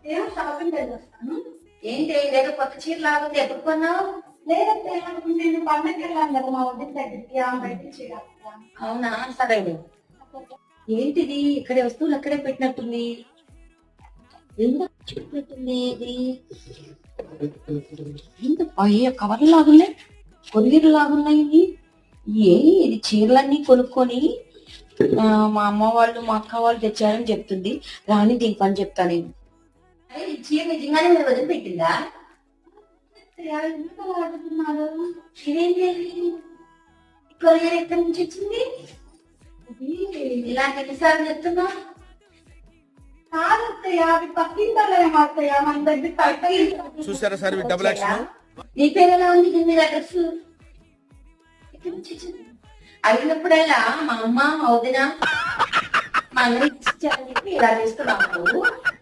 ఏమో షాపింగ్ వెళ్ళొస్తాను. ఏంటి ఇదేదో కొత్త చీర లాగుంది, ఎప్పుడు కొన్నావు? లేదంటే నేను పండగకి వెళ్ళాను కదా మా వద్ద దగ్గరికి, ఆమె బయట చీర. అవునా, సరే. ఏంటిది ఇక్కడే వస్తువులు అక్కడే పెట్టినట్టుంది, ఎందుకు పెట్టినట్టుంది ఇది? అయ్యో, కవర్లు లాగున్నాయి, కొరియర్లు లాగున్నాయి ఇవి. ఇది చీరలన్నీ కొనుక్కొని మా అమ్మ వాళ్ళు మా అక్క వాళ్ళు తెచ్చారని చెప్తుంది. రాని దీని పని చెప్తా నేను. ఈ చీర నిజంగానే మీరు వదిలిపెట్టిందా? ఎందుకు అలా అడుగుతున్నారు? ఇదేంటి, కొరియర్ ఎక్కడి నుంచి వచ్చింది? ఇలాంటి ఎన్నిసార్లు చెప్తున్నా? కాదత్తయ్య, అవి పక్కింటలేమో అత్తయ్య, మన దగ్గర చూసారా సార్ డబుల్ యాక్షన్. నీ పేరు ఎలా ఉంది దీని మీద అడ్రస్? ఎక్కడి నుంచి వచ్చింది? అడిగినప్పుడల్లా మా అమ్మ మా వదిన మా అన్నయ్య ఇచ్చారని చెప్పి ఇలా చేస్తున్నావు.